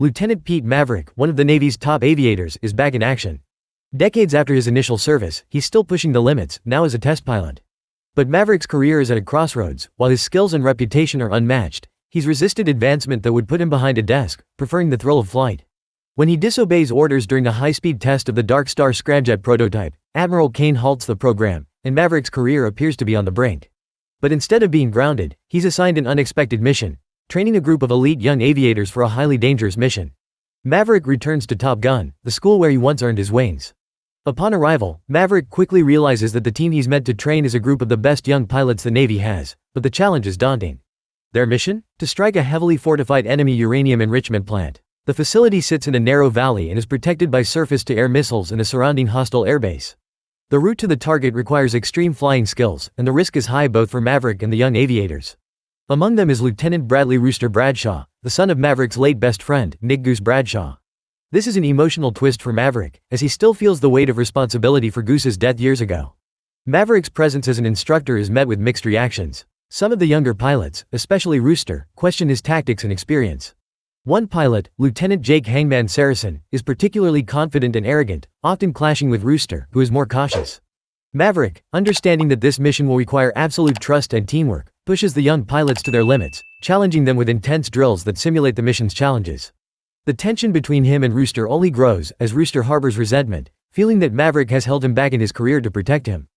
Lieutenant Pete Maverick, one of the Navy's top aviators, is back in action. Decades after his initial service, he's still pushing the limits, now as a test pilot. But Maverick's career is at a crossroads. While his skills and reputation are unmatched, he's resisted advancement that would put him behind a desk, preferring the thrill of flight. When he disobeys orders during the high-speed test of the Dark Star scramjet prototype, Admiral Kane halts the program, and Maverick's career appears to be on the brink. But instead of being grounded, he's assigned an unexpected mission, training a group of elite young aviators for a highly dangerous mission. Maverick returns to Top Gun, the school where he once earned his wings. Upon arrival, Maverick quickly realizes that the team he's meant to train is a group of the best young pilots the Navy has, but the challenge is daunting. Their mission? To strike a heavily fortified enemy uranium enrichment plant. The facility sits in a narrow valley and is protected by surface-to-air missiles and a surrounding hostile airbase. The route to the target requires extreme flying skills, and the risk is high both for Maverick and the young aviators. Among them is Lieutenant Bradley Rooster Bradshaw, the son of Maverick's late best friend, Nick Goose Bradshaw. This is an emotional twist for Maverick, as he still feels the weight of responsibility for Goose's death years ago. Maverick's presence as an instructor is met with mixed reactions. Some of the younger pilots, especially Rooster, question his tactics and experience. One pilot, Lieutenant Jake Hangman Saracen, is particularly confident and arrogant, often clashing with Rooster, who is more cautious. Maverick, understanding that this mission will require absolute trust and teamwork, pushes the young pilots to their limits, challenging them with intense drills that simulate the mission's challenges. The tension between him and Rooster only grows as Rooster harbors resentment, feeling that Maverick has held him back in his career to protect him.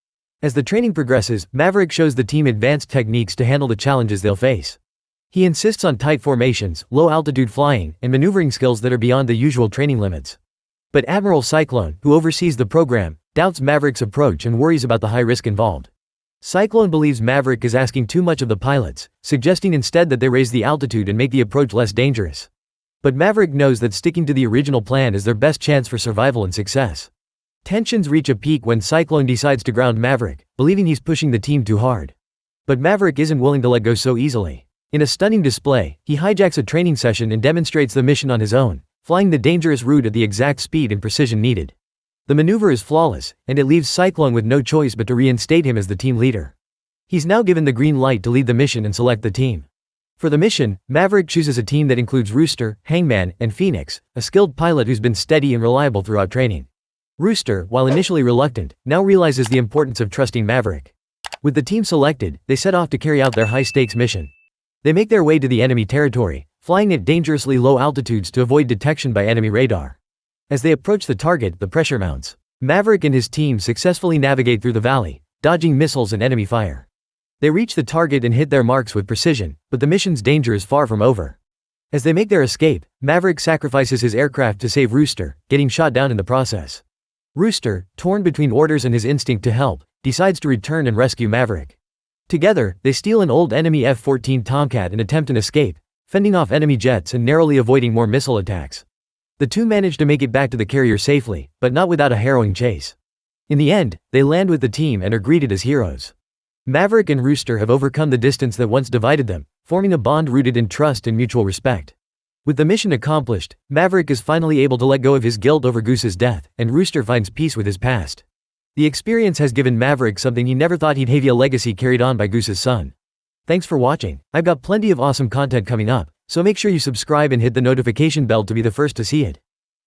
As the training progresses, Maverick shows the team advanced techniques to handle the challenges they'll face. He insists on tight formations, low-altitude flying, and maneuvering skills that are beyond the usual training limits. But Admiral Cyclone, who oversees the program, doubts Maverick's approach and worries about the high risk involved. Cyclone believes Maverick is asking too much of the pilots, suggesting instead that they raise the altitude and make the approach less dangerous. But Maverick knows that sticking to the original plan is their best chance for survival and success. Tensions reach a peak when Cyclone decides to ground Maverick, believing he's pushing the team too hard. But Maverick isn't willing to let go so easily. In a stunning display, he hijacks a training session and demonstrates the mission on his own, flying the dangerous route at the exact speed and precision needed. The maneuver is flawless, and it leaves Cyclone with no choice but to reinstate him as the team leader. He's now given the green light to lead the mission and select the team. For the mission, Maverick chooses a team that includes Rooster, Hangman, and Phoenix, a skilled pilot who's been steady and reliable throughout training. Rooster, while initially reluctant, now realizes the importance of trusting Maverick. With the team selected, they set off to carry out their high-stakes mission. They make their way to the enemy territory, flying at dangerously low altitudes to avoid detection by enemy radar. As they approach the target, the pressure mounts. Maverick and his team successfully navigate through the valley, dodging missiles and enemy fire. They reach the target and hit their marks with precision, but the mission's danger is far from over. As they make their escape, Maverick sacrifices his aircraft to save Rooster, getting shot down in the process. Rooster, torn between orders and his instinct to help, decides to return and rescue Maverick. Together, they steal an old enemy F-14 Tomcat and attempt an escape, fending off enemy jets and narrowly avoiding more missile attacks. The two manage to make it back to the carrier safely, but not without a harrowing chase. In the end, they land with the team and are greeted as heroes. Maverick and Rooster have overcome the distance that once divided them, forming a bond rooted in trust and mutual respect. With the mission accomplished, Maverick is finally able to let go of his guilt over Goose's death, and Rooster finds peace with his past. The experience has given Maverick something he never thought he'd have: a legacy carried on by Goose's son. Thanks for watching. I've got plenty of awesome content coming up, so make sure you subscribe and hit the notification bell to be the first to see it.